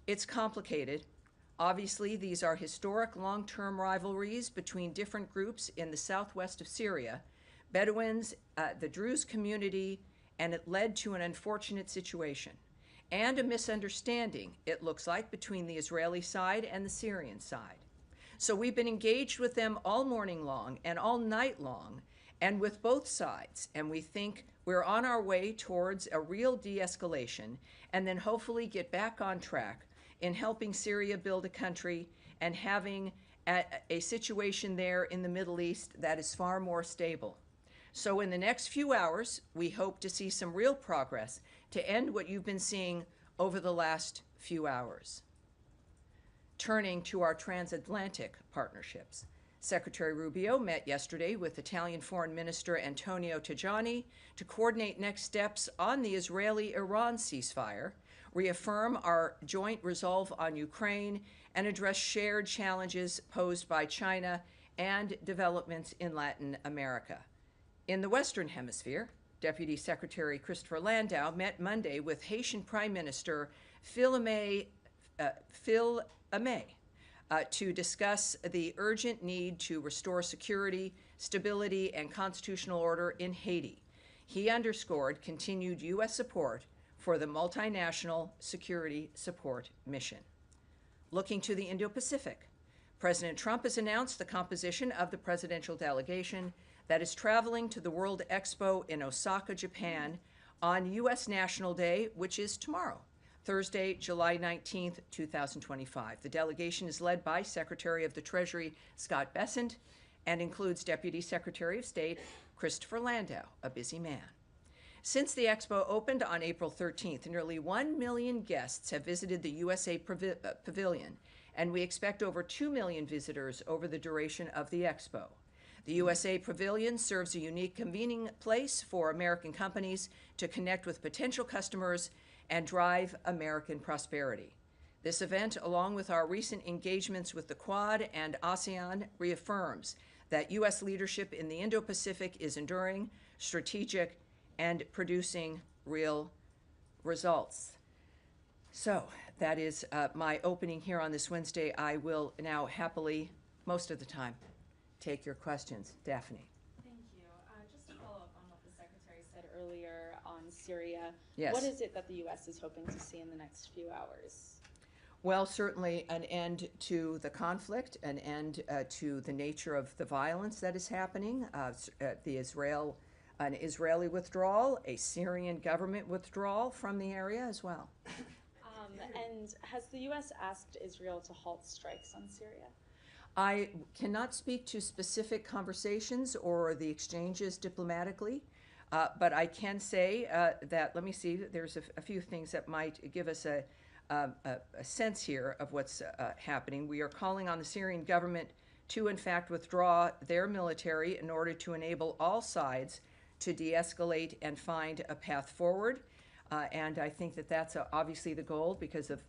It's complicated. Obviously, these are historic long-term rivalries between different groups in the southwest of Syria, Bedouins, the Druze community, and it led to an unfortunate situation and a misunderstanding, it looks like, between the Israeli side and the Syrian side. So we've been engaged with them all morning long and all night long, and with both sides. And we think we're on our way towards a real de escalation and then hopefully get back on track in helping Syria build a country and having a situation there in the Middle East that is far more stable. So in the next few hours, we hope to see some real progress to end what you've been seeing over the last few hours. Turning to our transatlantic partnerships, Secretary Rubio met yesterday with Italian Foreign Minister Antonio Tajani to coordinate next steps on the Israeli-Iran ceasefire, reaffirm our joint resolve on Ukraine, and address shared challenges posed by China and developments in Latin America. In the Western Hemisphere, Deputy Secretary Christopher Landau met Monday with Haitian Prime Minister Phil Amé to discuss the urgent need to restore security, stability, and constitutional order in Haiti. He underscored continued U.S. support for the multinational security support mission. Looking to the Indo-Pacific, President Trump has announced the composition of the presidential delegation that is traveling to the World Expo in Osaka, Japan on U.S. National Day, which is tomorrow, Thursday, July 19th, 2025. The delegation is led by Secretary of the Treasury Scott Bessent and includes Deputy Secretary of State Christopher Landau, a busy man. Since the expo opened on April 13th, nearly 1 million guests have visited the USA Pavilion, and we expect over 2 million visitors over the duration of the expo. The USA Pavilion serves a unique convening place for American companies to connect with potential customers and drive American prosperity. This event, along with our recent engagements with the Quad and ASEAN, reaffirms that U.S. leadership in the Indo-Pacific is enduring, strategic, and producing real results. So that is my opening here on this Wednesday. I will now happily, most of the time, take your questions. Daphne. Thank you. Just to follow up on what the Secretary said earlier on Syria, Yes. What is it that the U.S. is hoping to see in the next few hours? Well, certainly an end to the conflict, an end to the nature of the violence that is happening, an Israeli withdrawal, a Syrian government withdrawal from the area as well. And has the U.S. asked Israel to halt strikes on Syria? I cannot speak to specific conversations or the exchanges diplomatically, but I can say that, let me see, there's a few things that might give us a sense here of what's happening. We are calling on the Syrian government to, in fact, withdraw their military in order to enable all sides to de-escalate and find a path forward. And I think that that's obviously the goal because of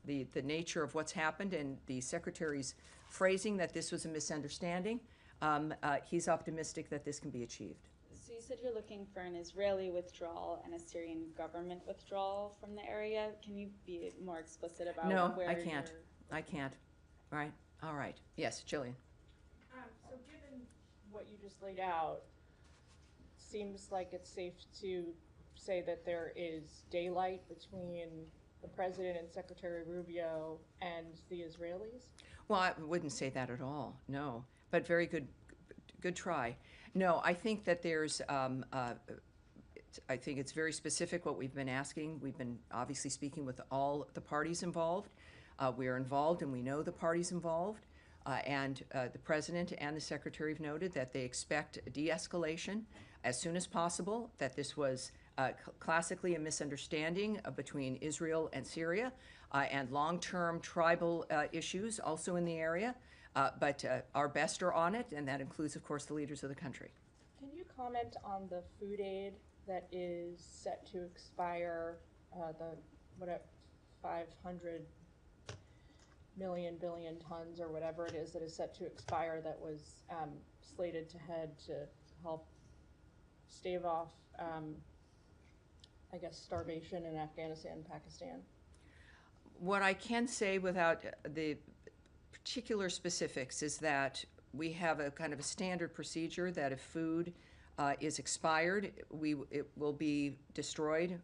the nature of what's happened and the Secretary's phrasing that this was a misunderstanding. He's optimistic that this can be achieved. So you said you're looking for an Israeli withdrawal and a Syrian government withdrawal from the area. Can you be more explicit about where I can't. I can't. Right. All right. Yes, Jillian. So given what you just laid out, seems like it's safe to say that there is daylight between the President and Secretary Rubio and the Israelis? Well, I wouldn't say that at all, no. But very good try. No, I think that there's, I think it's very specific what we've been asking. We've been obviously speaking with all the parties involved. We are involved and we know the parties involved. And the President and the Secretary have noted that they expect de-escalation as soon as possible, that this was classically a misunderstanding between Israel and Syria, and long-term tribal issues also in the area. But our best are on it, and that includes, of course, the leaders of the country. Can you comment on the food aid that is set to expire, the 500 million billion tons or whatever it is that is set to expire that was slated to head to help stave off, I guess, starvation in Afghanistan and Pakistan? What I can say without the particular specifics is that we have a kind of a standard procedure that if food is expired, it will be destroyed.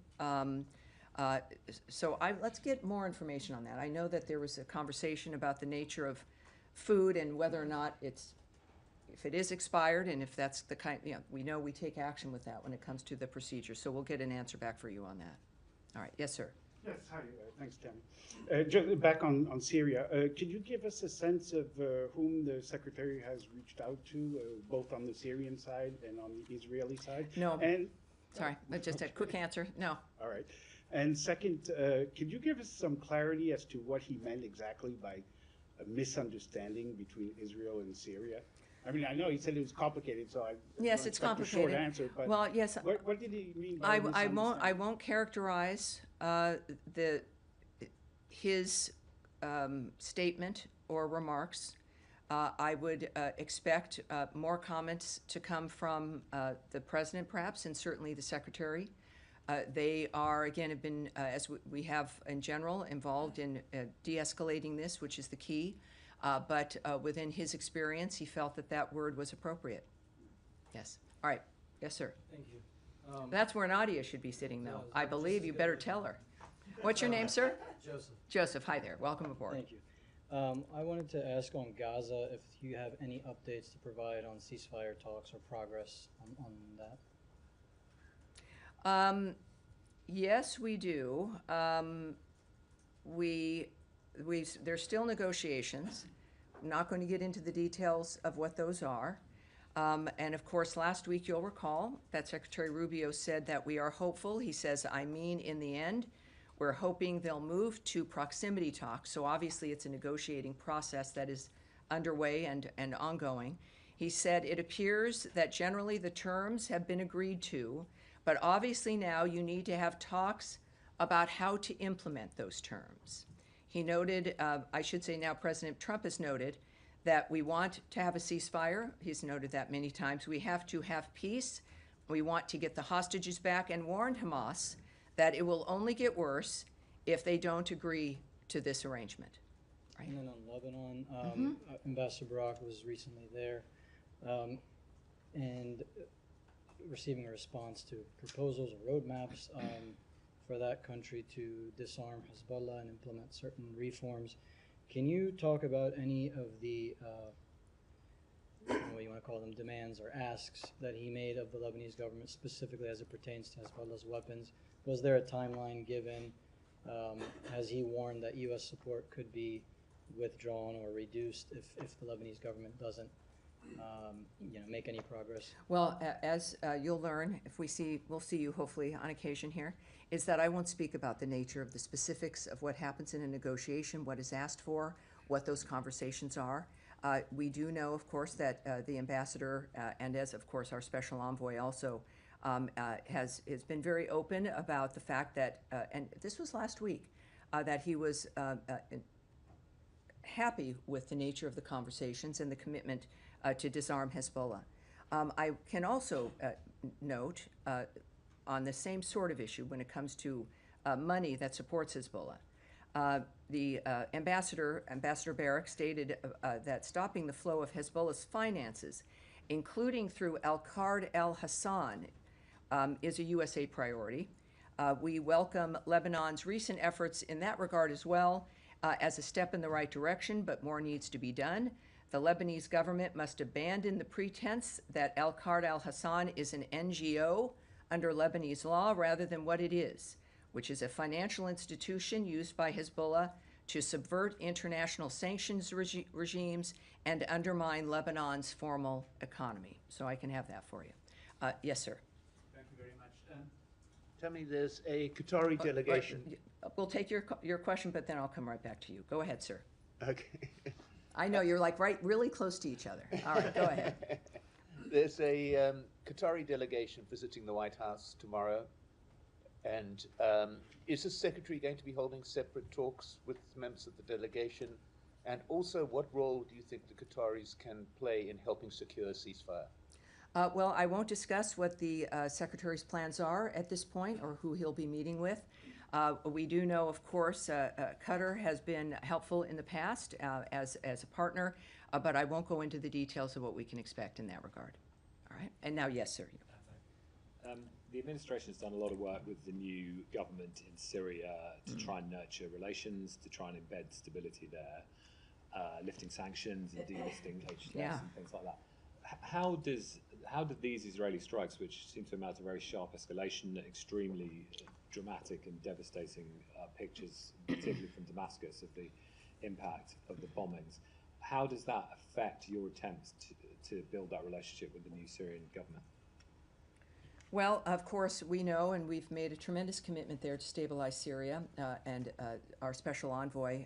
Let's get more information on that. I know that there was a conversation about the nature of food and whether or not if it is expired, and if that's the kind, we know we take action with that when it comes to the procedure. So we'll get an answer back for you on that. All right, yes, sir. Yes, hi, thanks, Tammy. Just back on Syria, could you give us a sense of whom the Secretary has reached out to, both on the Syrian side and on the Israeli side? No. And, Sorry, just a quick answer. No. all right. And second, could you give us some clarity as to what he meant exactly by a misunderstanding between Israel and Syria? I mean, I know he said it was complicated, so I Yes, don't it's expect a short complicated. answer, but Well, yes, what did he mean by I won't characterize his statement or remarks. I would expect more comments to come from the president, perhaps, and certainly the secretary. They are, again, have been, as we have in general, involved in de-escalating this, which is the key. But within his experience, he felt that that word was appropriate. Yes. All right. Yes, sir. Thank you. That's where Nadia should be sitting, though. Yeah, I believe you better tell her. What's your name, sir? Joseph. Joseph. Hi there. Welcome aboard. Thank you. I wanted to ask on Gaza if you have any updates to provide on ceasefire talks or progress on that. Yes, we do. There's still negotiations. I'm not going to get into the details of what those are. And of course, last week, you'll recall that Secretary Rubio said that we are hopeful. He says, I mean, in the end, we're hoping they'll move to proximity talks. So obviously, it's a negotiating process that is underway and ongoing. He said, it appears that generally the terms have been agreed to, but obviously now you need to have talks about how to implement those terms. He noted, I should say now President Trump has noted, that we want to have a ceasefire. He's noted that many times. We have to have peace. We want to get the hostages back, and warned Hamas that it will only get worse if they don't agree to this arrangement. Right. And then on Lebanon, Ambassador Barak was recently there and receiving a response to proposals or roadmaps for that country to disarm Hezbollah and implement certain reforms. Can you talk about any of the, I don't know what you want to call them, demands or asks that he made of the Lebanese government, specifically as it pertains to Hezbollah's weapons? Was there a timeline given? Has he warned that U.S. support could be withdrawn or reduced if the Lebanese government doesn't make any progress? Well, as you'll learn, if we'll see you hopefully on occasion here, is that I won't speak about the nature of the specifics of what happens in a negotiation, what is asked for, what those conversations are. We do know, of course, that the ambassador, and as of course our special envoy also, has been very open about the fact that, and this was last week, that he was happy with the nature of the conversations and the commitment to disarm Hezbollah. I can also note on the same sort of issue when it comes to money that supports Hezbollah. The Ambassador Barak stated that stopping the flow of Hezbollah's finances, including through Al-Qard al-Hassan, is a USA priority. We welcome Lebanon's recent efforts in that regard as well as a step in the right direction, but more needs to be done. The Lebanese government must abandon the pretense that Al-Qard al-Hassan is an NGO under Lebanese law rather than what it is, which is a financial institution used by Hezbollah to subvert international sanctions regimes and undermine Lebanon's formal economy. So I can have that for you. Yes, sir. Thank you very much. Tell me, there's a Qatari delegation. We'll take your question, but then I'll come right back to you. Go ahead, sir. Okay. I know you're like really close to each other. All right, go ahead. There's a Qatari delegation visiting the White House tomorrow. And is the Secretary going to be holding separate talks with members of the delegation? And also, what role do you think the Qataris can play in helping secure a ceasefire? Well, I won't discuss what the Secretary's plans are at this point or who he'll be meeting with. We do know, of course, Qatar has been helpful in the past as a partner, but I won't go into the details of what we can expect in that regard. All right, and now, yes, sir. The administration has done a lot of work with the new government in Syria to try and nurture relations, to try and embed stability there, lifting sanctions and delisting HTS Yeah. and things like that. How did these Israeli strikes, which seem to amount to very sharp escalation, extremely dramatic and devastating pictures, particularly from Damascus, of the impact of the bombings, how does that affect your attempts to build that relationship with the new Syrian government? Well, of course, we know, and we've made a tremendous commitment there to stabilize Syria, and our special envoy,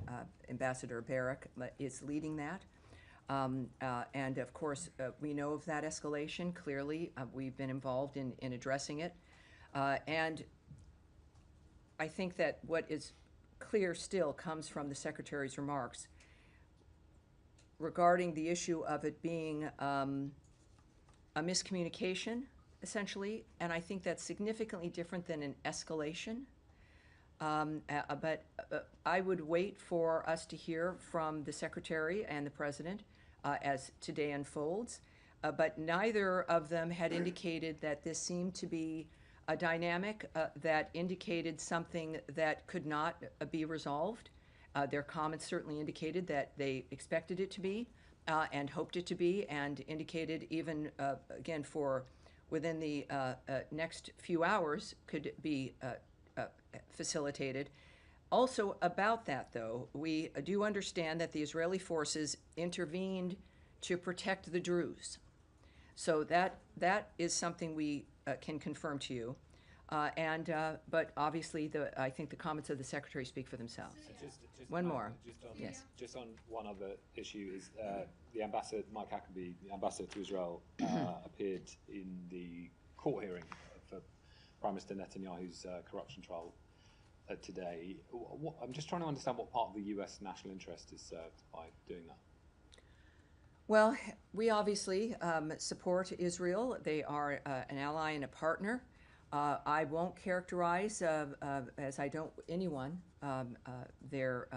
Ambassador Barak, is leading that. And of course, we know of that escalation. Clearly, we've been involved in addressing it. And I think that what is clear still comes from the Secretary's remarks regarding the issue of it being a miscommunication, essentially, and I think that's significantly different than an escalation. But I would wait for us to hear from the Secretary and the President as today unfolds. But neither of them had indicated that this seemed to be a dynamic that indicated something that could not be resolved. Their comments certainly indicated that they expected it to be and hoped it to be, and indicated even, again, for within the next few hours could be facilitated. Also about that, though, we do understand that the Israeli forces intervened to protect the Druze. So that is something we can confirm to you. But obviously, I think the comments of the Secretary speak for themselves. One more. Yes. Just on one other issue is the ambassador, Mike Huckabee, the ambassador to Israel, appeared in the court hearing for Prime Minister Netanyahu's corruption trial today. I'm just trying to understand what part of the U.S. national interest is served by doing that. Well, we obviously support Israel. They are an ally and a partner. I won't characterize, as I don't anyone, their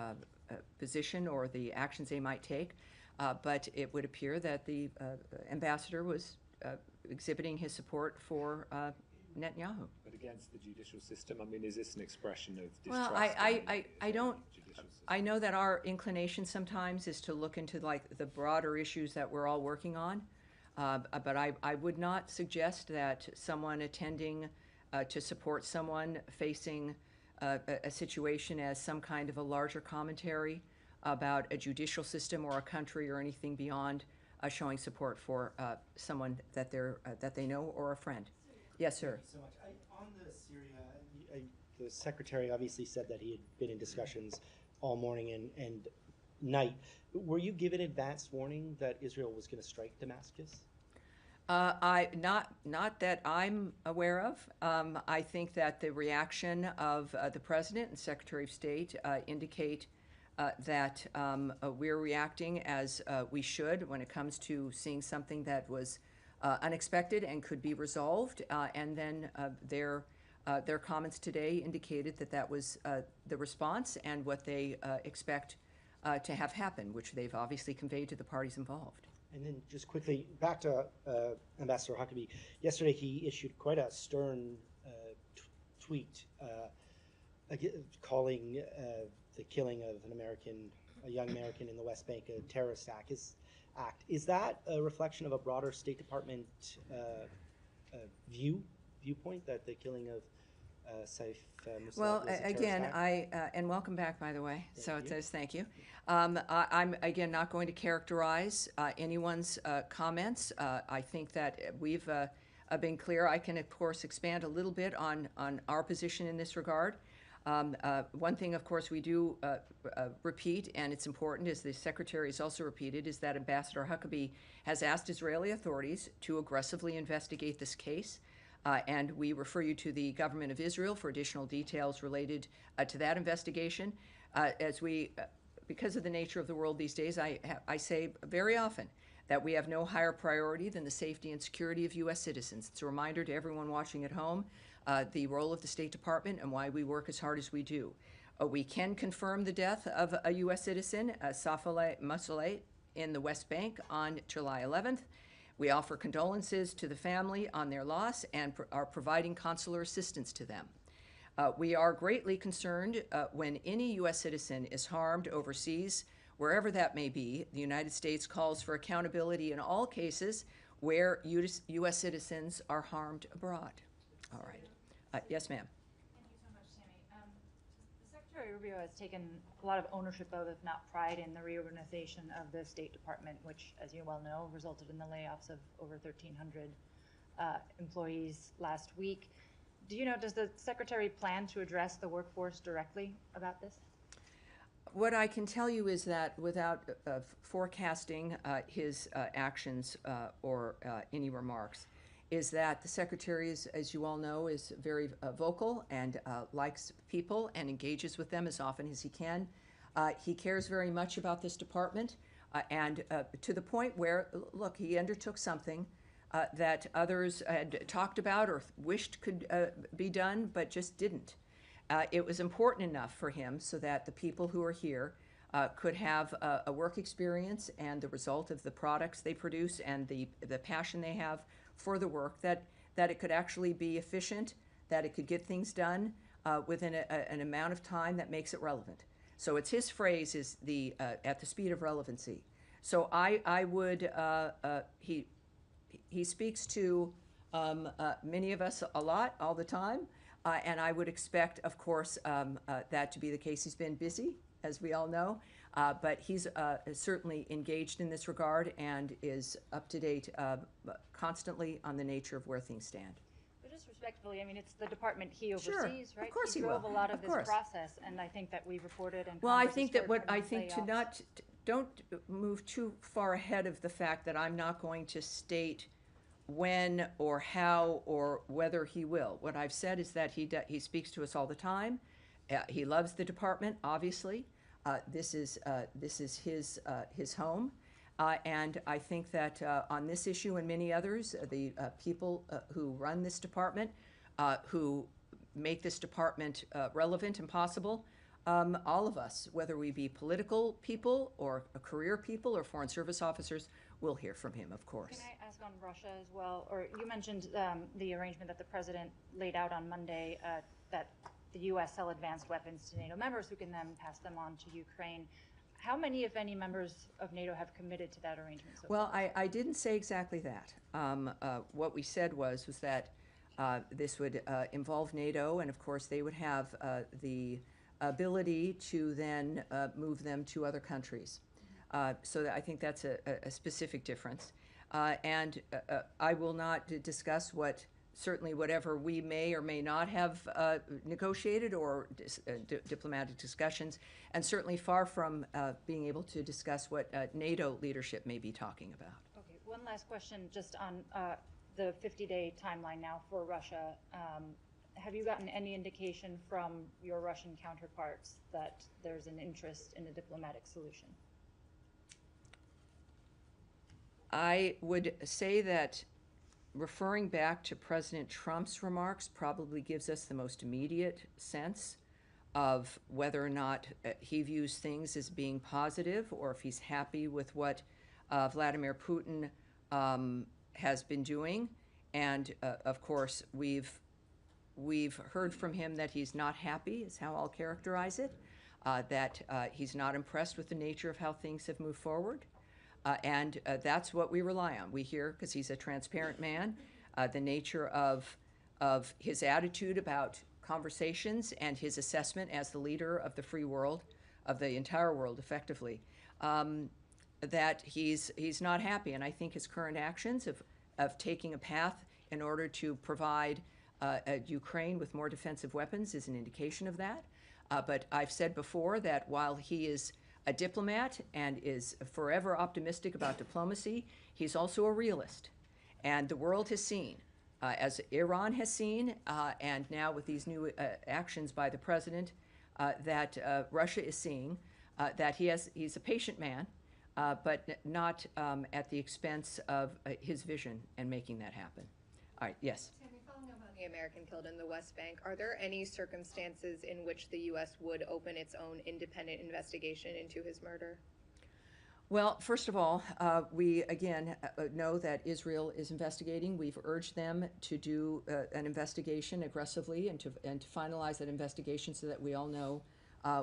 position or the actions they might take, but it would appear that the ambassador was exhibiting his support for Netanyahu. But against the judicial system, I mean, is this an expression of Well, distrust? I don't. I know that our inclination sometimes is to look into like the broader issues that we're all working on, but I would not suggest that someone attending to support someone facing a situation as some kind of a larger commentary about a judicial system or a country or anything beyond showing support for someone that they know or a friend. Yes, sir. Thank you so much. On the Syria, the Secretary obviously said that he had been in discussions all morning and night. Were you given advance warning that Israel was going to strike Damascus? Not that I'm aware of. I think that the reaction of the President and Secretary of State indicate that we're reacting as we should when it comes to seeing something that was unexpected and could be resolved. And then their comments today indicated that that was the response and what they expect to have happen, which they've obviously conveyed to the parties involved. And then just quickly, back to Ambassador Huckabee. Yesterday he issued quite a stern tweet calling the killing of a young American in the West Bank a terrorist act. Is that a reflection of a broader State Department viewpoint that the killing of Saif Musab Well, was a terrorist again, act? and welcome back, by the way. So it you. says thank you. I'm, again, not going to characterize anyone's comments. I think that we've been clear. I can, of course, expand a little bit on our position in this regard. One thing, of course, we do repeat, and it's important, as the Secretary has also repeated, is that Ambassador Huckabee has asked Israeli authorities to aggressively investigate this case. And we refer you to the government of Israel for additional details related to that investigation. Because of the nature of the world these days, I say very often that we have no higher priority than the safety and security of U.S. citizens. It's a reminder to everyone watching at home the role of the State Department and why we work as hard as we do. We can confirm the death of a U.S. citizen, Safale Masolet, in the West Bank on July 11th. We offer condolences to the family on their loss and are providing consular assistance to them. We are greatly concerned when any U.S. citizen is harmed overseas, wherever that may be. The United States calls for accountability in all cases where U.S. citizens are harmed abroad. All right. Yes, ma'am. Thank you so much, Tammy. Secretary Rubio has taken a lot of ownership of, if not pride, in the reorganization of the State Department, which, as you well know, resulted in the layoffs of over 1,300 employees last week. Do you know, does the Secretary plan to address the workforce directly about this? What I can tell you is that without forecasting his actions or any remarks, is that the Secretary, as you all know, is very vocal and likes people and engages with them as often as he can. He cares very much about this department and to the point where, look, he undertook something that others had talked about or wished could be done, but just didn't. It was important enough for him so that the people who are here could have a work experience and the result of the products they produce and the passion they have for the work, that it could actually be efficient, that it could get things done within an amount of time that makes it relevant. So it's his phrase is the at the speed of relevancy. So I would, he speaks to many of us a lot, all the time, and I would expect, of course, that to be the case. He's been busy, as we all know, but he's certainly engaged in this regard and is up to date constantly on the nature of where things stand. But just respectfully, I mean, it's the department he oversees, Sure, right? of course he drove will. a lot of Of this course. process, and I think that we reported and Well, I Congress think has that what heard I from think to layoffs. not, don't move too far ahead of the fact that I'm not going to state when or how or whether he will. What I've said is that he speaks to us all the time. He loves the department, obviously. This is his home. And I think that on this issue and many others, the people who run this department, who make this department relevant and possible, all of us, whether we be political people or career people or foreign service officers, will hear from him, of course. Can I ask on Russia as well? Or you mentioned the arrangement that the president laid out on Monday that the U.S. sell advanced weapons to NATO members who can then pass them on to Ukraine. How many, if any, members of NATO have committed to that arrangement so Well, far? I didn't say exactly that. What we said was that this would involve NATO, and of course they would have the ability to then move them to other countries. So I think that's a specific difference. And I will not discuss certainly whatever we may or may not have negotiated or diplomatic discussions, and certainly far from being able to discuss what NATO leadership may be talking about. Okay, one last question just on the 50-day timeline now for Russia. Have you gotten any indication from your Russian counterparts that there's an interest in a diplomatic solution? I would say that referring back to President Trump's remarks probably gives us the most immediate sense of whether or not he views things as being positive or if he's happy with what Vladimir Putin has been doing. And of course, we've heard from him that he's not happy, is how I'll characterize it, that he's not impressed with the nature of how things have moved forward. And that's what we rely on. We hear, because he's a transparent man, the nature of his attitude about conversations and his assessment as the leader of the free world, of the entire world effectively, that he's not happy. And I think his current actions of taking a path in order to provide Ukraine with more defensive weapons is an indication of that. But I've said before that while he is a diplomat and is forever optimistic about diplomacy, he's also a realist. And the world has seen, as Iran has seen, and now with these new actions by the president, that Russia is seeing that he's a patient man, but not at the expense of his vision and making that happen. All right, yes? Tammy, following up on the American killed in the West Bank, are there any circumstances in which the U.S. would open its own independent investigation into his murder? Well, first of all, we again know that Israel is investigating. We've urged them to do an investigation aggressively and to finalize that investigation so that we all know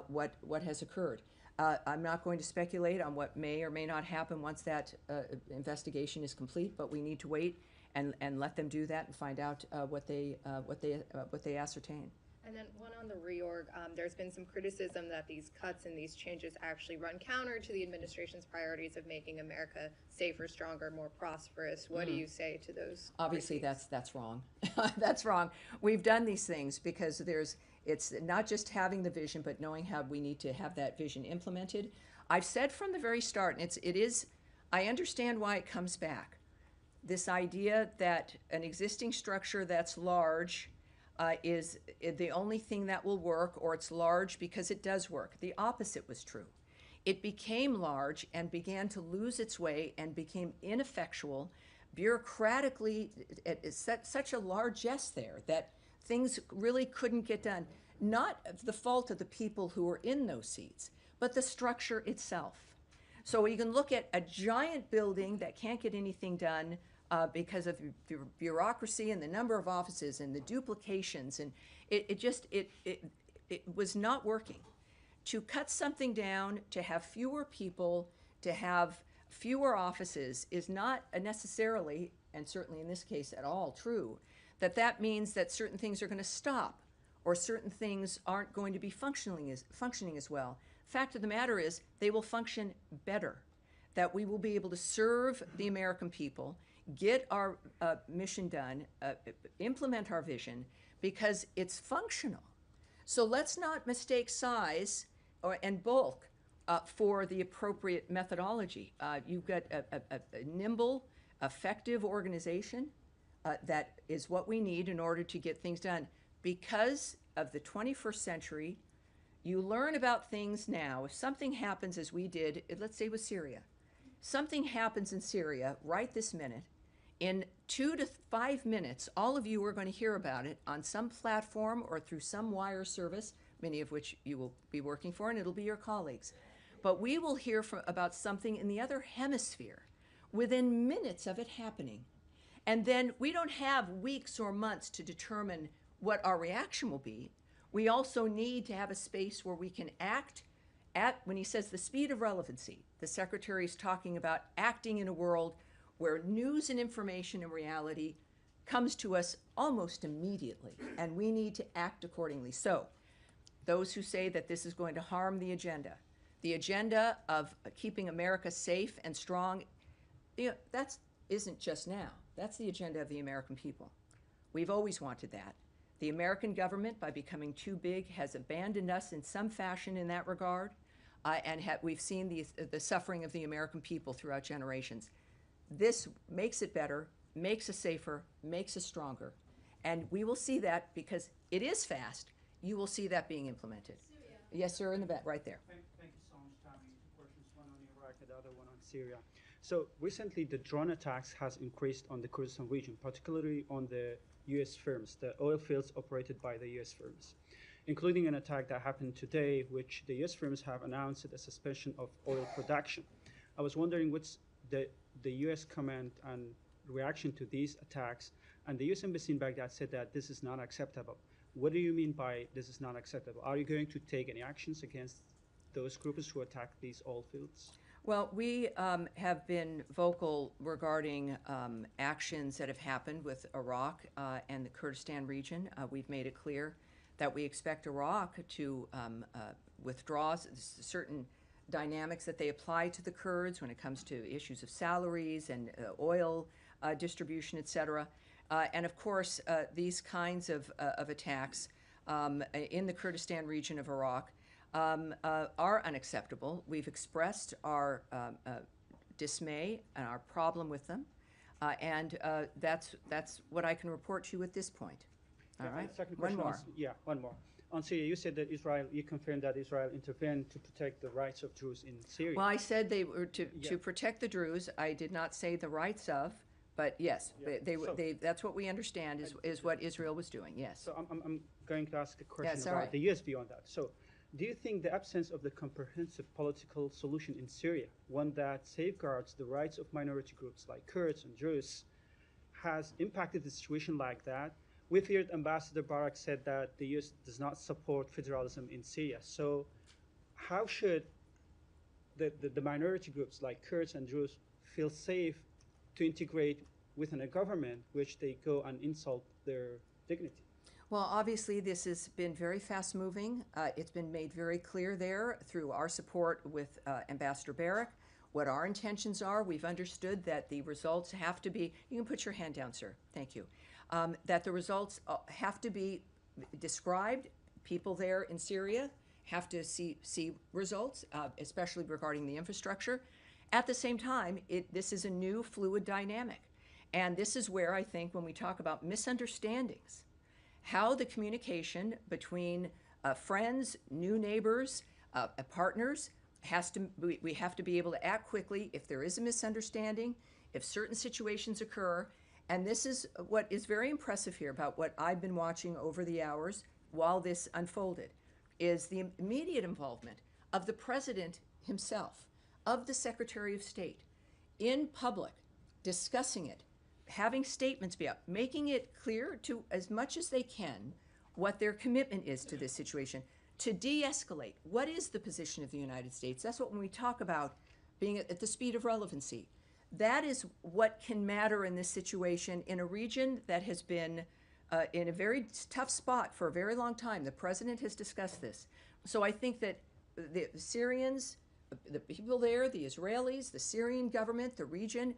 what has occurred. I'm not going to speculate on what may or may not happen once that investigation is complete, but we need to wait and let them do that and find out what they ascertain. And then one on the reorg, there's been some criticism that these cuts and these changes actually run counter to the administration's priorities of making America safer, stronger, more prosperous. What do you say to those? Obviously, critiques? that's wrong. That's wrong. We've done these things because it's not just having the vision, but knowing how we need to have that vision implemented. I've said from the very start, and I understand why it comes back. This idea that an existing structure that's large is the only thing that will work, or it's large because it does work. The opposite was true. It became large and began to lose its way and became ineffectual. Bureaucratically, it's such a largesse there that things really couldn't get done. Not the fault of the people who were in those seats, but the structure itself. So you can look at a giant building that can't get anything done because of the bureaucracy and the number of offices and the duplications, and it was not working. To cut something down, to have fewer people, to have fewer offices is not necessarily, and certainly in this case at all, true. That means that certain things are going to stop, or certain things aren't going to be functioning as well. Fact of the matter is, they will function better. That we will be able to serve the American people, get our mission done, implement our vision, because it's functional. So let's not mistake size and bulk for the appropriate methodology. You've got a nimble, effective organization that is what we need in order to get things done. Because of the 21st century, you learn about things now. If something happens as we did, let's say with Syria, something happens in Syria right this minute, in 2 to 5 minutes, all of you are going to hear about it on some platform or through some wire service, many of which you will be working for, and it'll be your colleagues. But we will hear about something in the other hemisphere within minutes of it happening. And then we don't have weeks or months to determine what our reaction will be. We also need to have a space where we can act when he says the speed of relevancy, the Secretary is talking about acting in a world where news and information and reality comes to us almost immediately, and we need to act accordingly. So, those who say that this is going to harm the agenda of keeping America safe and strong, that isn't just now. That's the agenda of the American people. We've always wanted that. The American government, by becoming too big, has abandoned us in some fashion in that regard, and we've seen the suffering of the American people throughout generations. This makes it better, makes us safer, makes us stronger. And we will see that because it is fast. You will see that being implemented. Syria. Yes, sir, in the back, right there. Thank you so much, Tammy. Two questions, one on Iraq and the other one on Syria. So recently, the drone attacks has increased on the Kurdistan region, particularly on the U.S. firms, the oil fields operated by the U.S. firms, including an attack that happened today, which the U.S. firms have announced a suspension of oil production. I was wondering what's the U.S. comment and reaction to these attacks, and the U.S. Embassy in Baghdad said that this is not acceptable. What do you mean by this is not acceptable? Are you going to take any actions against those groups who attack these oil fields? Well, we have been vocal regarding actions that have happened with Iraq and the Kurdistan region. We've made it clear that we expect Iraq to withdraw certain dynamics that they apply to the Kurds when it comes to issues of salaries and oil distribution, et cetera. And of course, these kinds of attacks in the Kurdistan region of Iraq are unacceptable. We've expressed our dismay and our problem with them, and that's what I can report to you at this point. All right. Second One question more. One more. On Syria, you said that you confirmed that Israel intervened to protect the rights of Druze in Syria. Well, I said they were to protect the Druze. I did not say the rights of, But yes, Yeah. So- that's what we understand is what Israel was doing, yes. So I'm going to ask a question Yes, all about right. the US beyond that. So do you think the absence of the comprehensive political solution in Syria, one that safeguards the rights of minority groups like Kurds and Druze, has impacted the situation like that? We've heard Ambassador Barak said that the US does not support federalism in Syria. So how should the minority groups like Kurds and Druze feel safe to integrate within a government which they go and insult their dignity? Well, obviously, this has been very fast-moving. It's been made very clear there through our support with Ambassador Barak, what our intentions are. We've understood that the results have to be, you can put your hand down, sir, thank you, that the results have to be described. People there in Syria have to see results, especially regarding the infrastructure. At the same time, this is a new fluid dynamic. And this is where I think when we talk about misunderstandings, how the communication between friends, new neighbors, partners, we have to be able to act quickly if there is a misunderstanding, if certain situations occur. And this is what is very impressive here about what I've been watching over the hours while this unfolded, is the immediate involvement of the president himself, of the Secretary of State, in public, discussing it, having statements be out, making it clear to as much as they can what their commitment is to this situation, to de-escalate. What is the position of the United States? That's what when we talk about being at the speed of relevancy. That is what can matter in this situation in a region that has been in a very tough spot for a very long time. The president has discussed this. So I think that the Syrians, the people there, the Israelis, the Syrian government, the region,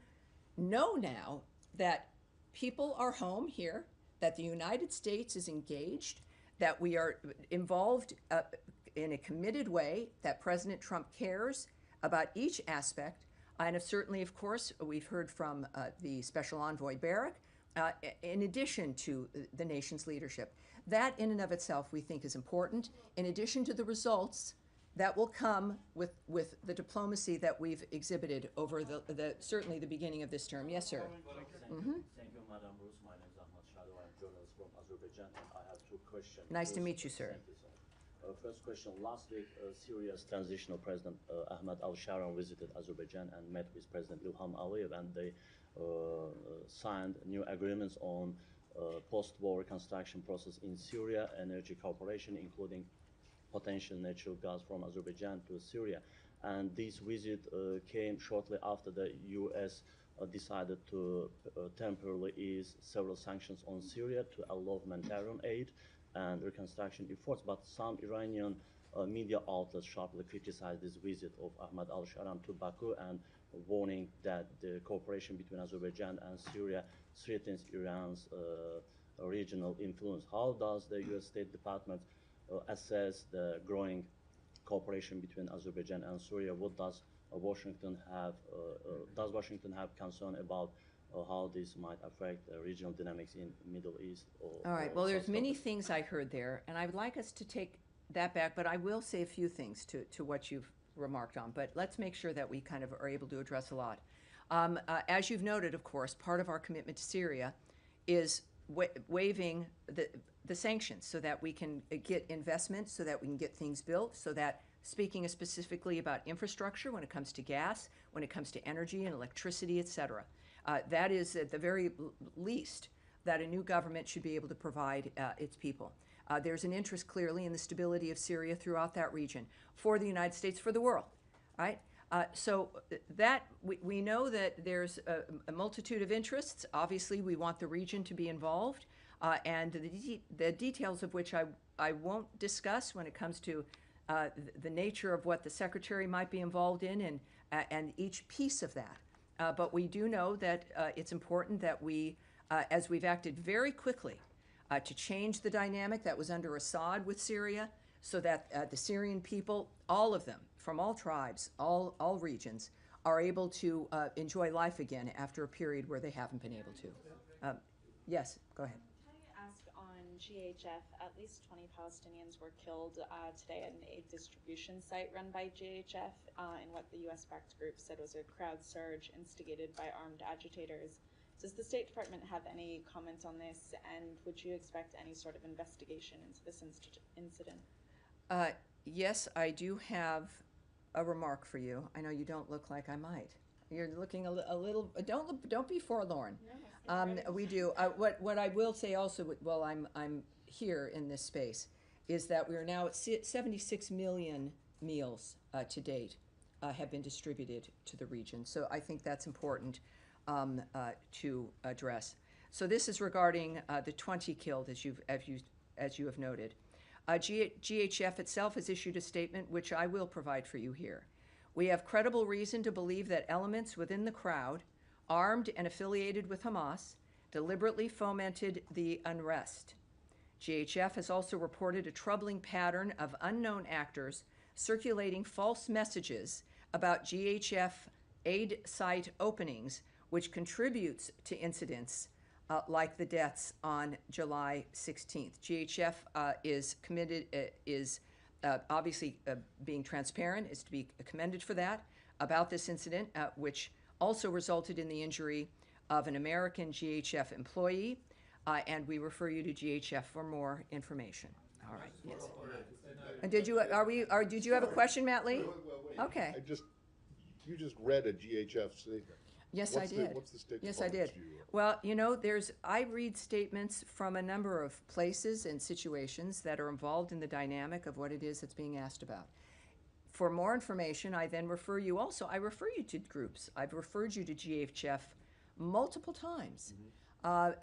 know now that people are home here, that the United States is engaged, that we are involved in a committed way, that President Trump cares about each aspect. And certainly, of course, we've heard from the Special Envoy Barak, in addition to the nation's leadership. That in and of itself we think is important, in addition to the results that will come with the diplomacy that we've exhibited over certainly the beginning of this term. Yes, sir. Thank you, Madam Bruce. My name is Ahmad Shado. I'm a journalist from Azerbaijan, and I have two questions. Nice to meet you, sir. Thank you, sir. First question, last week, Syria's transitional president, Ahmad al-Sharon, visited Azerbaijan and met with President Ilham Aliyev, and they signed new agreements on post-war reconstruction process in Syria, energy cooperation, including potential natural gas from Azerbaijan to Syria. And this visit came shortly after the U.S. Decided to temporarily ease several sanctions on Syria to allow humanitarian aid and reconstruction efforts. But some Iranian media outlets sharply criticized this visit of Ahmad al-Sharan to Baku and warning that the cooperation between Azerbaijan and Syria threatens Iran's regional influence. How does the U.S. State Department assess the growing cooperation between Azerbaijan and Syria? What does Washington have concern about how this might affect regional dynamics in Middle East? All right, well, there's many things I heard there, and I would like us to take that back, but I will say a few things to what you've remarked on, but let's make sure that we kind of are able to address a lot. As you've noted, of course, part of our commitment to Syria is waiving the sanctions so that we can get investment, so that we can get things built, so that speaking specifically about infrastructure when it comes to gas, when it comes to energy and electricity, et cetera. That is at the very least that a new government should be able to provide its people. There's an interest clearly in the stability of Syria throughout that region for the United States, for the world, right? So that we know that there's a multitude of interests. Obviously, we want the region to be involved, and the details of which I won't discuss when it comes to the nature of what the secretary might be involved in and each piece of that. But we do know that it's important that we, as we've acted very quickly to change the dynamic that was under Assad with Syria, so that the Syrian people, all of them, from all tribes, all regions, are able to enjoy life again after a period where they haven't been able to. Yes, go ahead. Can I ask on GHF, at least 20 Palestinians were killed today at an aid distribution site run by GHF in what the US-backed group said was a crowd surge instigated by armed agitators. Does the State Department have any comments on this, and would you expect any sort of investigation into this incident? Yes, I do have a remark for you. I know you don't look like I might. You're looking a little. Don't be forlorn. No, We do. What I will say also, while I'm here in this space, is that we are now at 76 million meals to date have been distributed to the region. So I think that's important to address. So this is regarding the 20 killed, as you have noted. GHF itself has issued a statement, which I will provide for you here. We have credible reason to believe that elements within the crowd, armed and affiliated with Hamas, deliberately fomented the unrest. GHF has also reported a troubling pattern of unknown actors circulating false messages about GHF aid site openings, which contributes to incidents like the deaths on July 16th. GHF is committed, is obviously being transparent, is to be commended for that, about this incident, which also resulted in the injury of an American GHF employee, and we refer you to GHF for more information. All right. Yes. And did you did you have a question, Matt Lee? Wait. Okay. You just read a GHF statement. Yes, What's I did. What's the State Yes, I Department's did. view? Well, I read statements from a number of places and situations that are involved in the dynamic of what it is that's being asked about. For more information, I then refer you I refer you to groups. I've referred you to GHF multiple times.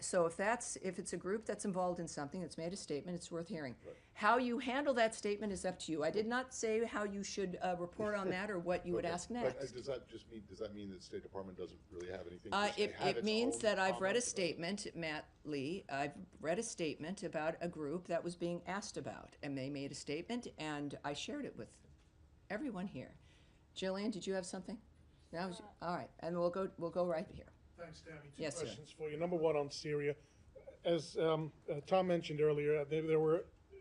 So if it's a group that's involved in something that's made a statement, it's worth hearing. Right. How you handle that statement is up to you. I did not say how you should report on that or what you would ask next. But does that mean that the State Department doesn't really have anything? It means that I've read a statement, Matt Lee. I've read a statement about a group that was being asked about, and they made a statement, and I shared it with everyone here. Jillian, did you have something? No. All right, and we'll go right here. Thanks, Tammy. Two Yes, questions for you. Number one on Syria. As Tom mentioned earlier,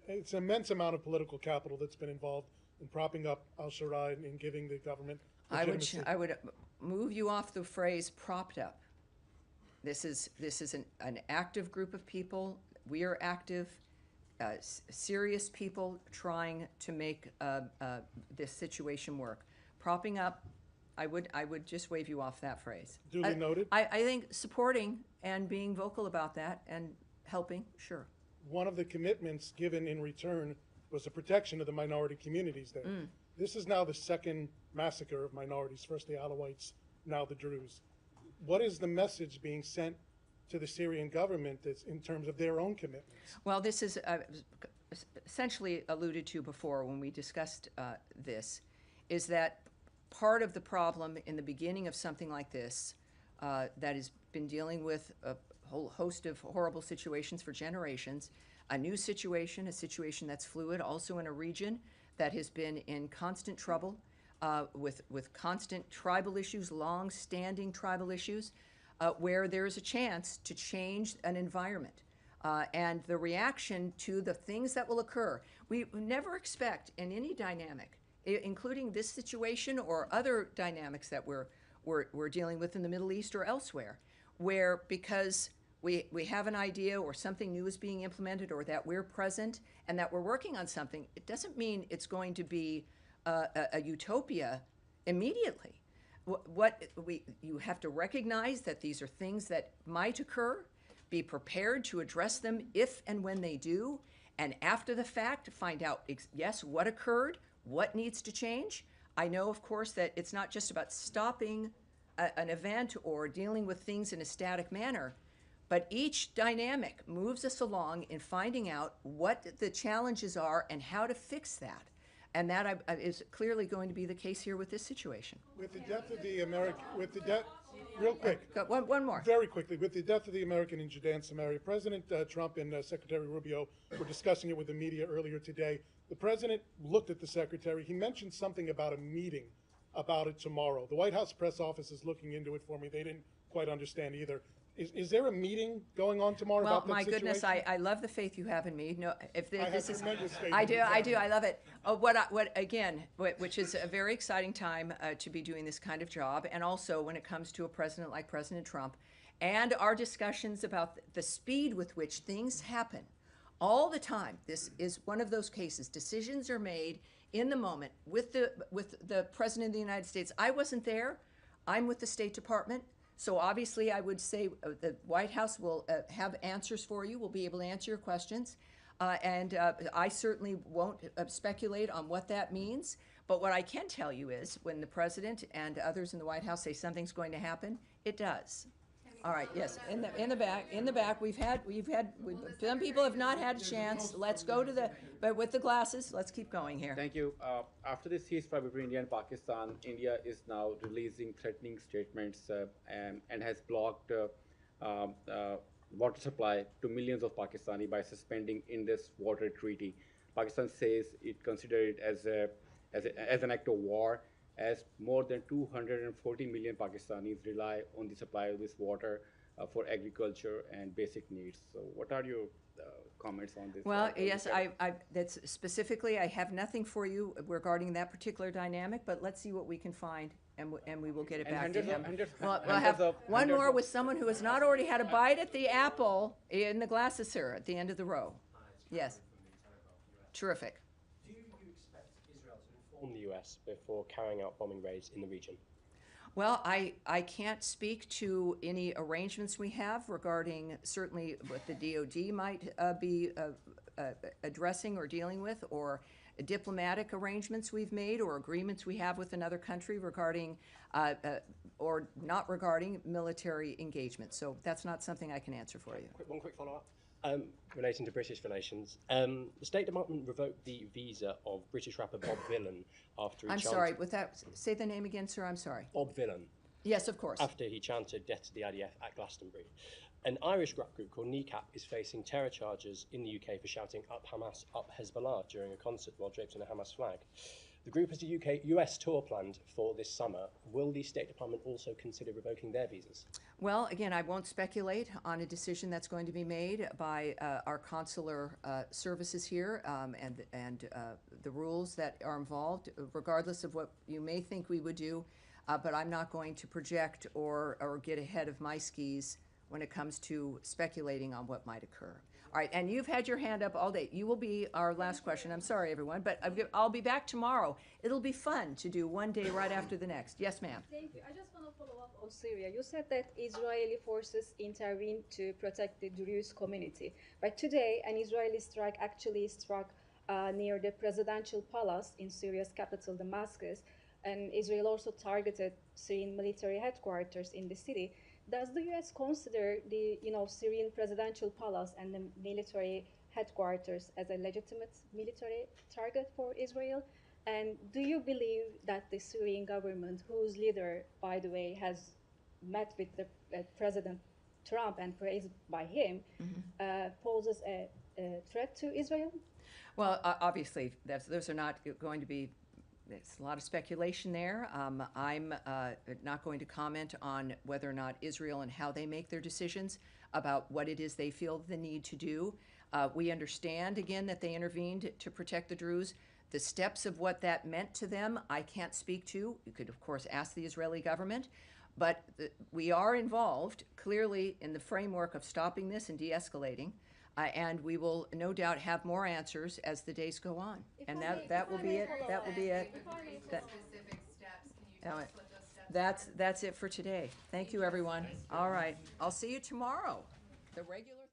it's an immense amount of political capital that's been involved in propping up al-Sharaa and giving the government legitimacy. I would move you off the phrase "propped up." This is an active group of people. We are active, serious people trying to make this situation work. Propping up. I would just wave you off that phrase. Duly noted. I think supporting and being vocal about that and helping, sure. One of the commitments given in return was the protection of the minority communities there. This is now the second massacre of minorities, first the Alawites, now the Druze. What is the message being sent to the Syrian government in terms of their own commitments? Well, this is essentially alluded to before when we discussed this, is that part of the problem in the beginning of something like this that has been dealing with a whole host of horrible situations for generations, a new situation, a situation that's fluid, also in a region that has been in constant trouble with constant tribal issues, long-standing tribal issues, where there's a chance to change an environment. And the reaction to the things that will occur, we never expect in any dynamic, including this situation or other dynamics that we're dealing with in the Middle East or elsewhere, where because we have an idea or something new is being implemented or that we're present and that we're working on something, it doesn't mean it's going to be a utopia immediately. You have to recognize that these are things that might occur, be prepared to address them if and when they do, and after the fact, find out, yes, what occurred, what needs to change. I know, of course, that it's not just about stopping an event or dealing with things in a static manner, but each dynamic moves us along in finding out what the challenges are and how to fix that. And that is clearly going to be the case here with this situation. With the death of the American, real quick. One more. Very quickly, with the death of the American in Judea and Samaria, President Trump and Secretary Rubio were discussing it with the media earlier today. The president looked at the secretary. He mentioned something about a meeting about it tomorrow. The White House press office is looking into it for me. They didn't quite understand either. Is there a meeting going on tomorrow about that situation? Well, my goodness, I love the faith you have in me. No, if this is, faith I do, I love it. Which is a very exciting time to be doing this kind of job, and also when it comes to a president like President Trump, and our discussions about the speed with which things happen all the time. This is one of those cases. Decisions are made in the moment with the President of the United States. I wasn't there. I'm with the State Department. So obviously I would say the White House will have answers for you. We'll be able to answer your questions. I certainly won't speculate on what that means. But what I can tell you is when the President and others in the White House say something's going to happen, it does. All right, yes, in the back, some people have not had a chance. Let's go to but with the glasses, let's keep going here. Thank you. After the ceasefire between India and Pakistan, India is now releasing threatening statements and has blocked water supply to millions of Pakistani by suspending Indus Water Treaty. Pakistan says it considered it as an act of war, as more than 240 million Pakistanis rely on the supply of this water for agriculture and basic needs. So what are your comments on this? Well, yes, that's specifically, I have nothing for you regarding that particular dynamic, but let's see what we can find, and we will get it back to him. We'll have one more with someone who has not already had a bite at the apple in the glasses, sir, at the end of the row. Yes. Terrific. Do you expect Israel to inform the US before carrying out bombing raids in the region? Well, I can't speak to any arrangements we have regarding certainly what the DOD might be addressing or dealing with, or diplomatic arrangements we've made or agreements we have with another country regarding or not regarding military engagement. So that's not something I can answer for you. One quick follow-up. Relating to British relations, the State Department revoked the visa of British rapper Bob Vylan after he I'm sorry, with that, say the name again, sir, I'm sorry. Bob Vylan. Yes, of course. After he chanted death to the IDF at Glastonbury. An Irish rap group called Kneecap is facing terror charges in the UK for shouting up Hamas, up Hezbollah during a concert while draped in a Hamas flag. The group has a US tour planned for this summer. Will the State Department also consider revoking their visas? Well, again, I won't speculate on a decision that's going to be made by our consular services here and the rules that are involved, regardless of what you may think we would do. But I'm not going to project or get ahead of my skis when it comes to speculating on what might occur. All right, and you've had your hand up all day. You will be our last question. I'm sorry, everyone, but I'll be back tomorrow. It'll be fun to do one day right after the next. Yes, ma'am. Thank you. I just want to follow up on Syria. You said that Israeli forces intervened to protect the Druze community. But today, an Israeli strike actually struck near the presidential palace in Syria's capital, Damascus, and Israel also targeted Syrian military headquarters in the city. Does the U.S. consider the Syrian presidential palace and the military headquarters as a legitimate military target for Israel? And do you believe that the Syrian government, whose leader, by the way, has met with the President Trump and praised by him, poses a threat to Israel? Well, obviously, those are not going to be. There's a lot of speculation there. I'm not going to comment on whether or not Israel and how they make their decisions about what it is they feel the need to do. We understand, again, that they intervened to protect the Druze. The steps of what that meant to them, I can't speak to. You could, of course, ask the Israeli government. But we are involved, clearly, in the framework of stopping this and de-escalating. And we will no doubt have more answers as the days go on. And that will be it. That will be it. That's it for today. Thank you, everyone. All right. I'll see you tomorrow. The regular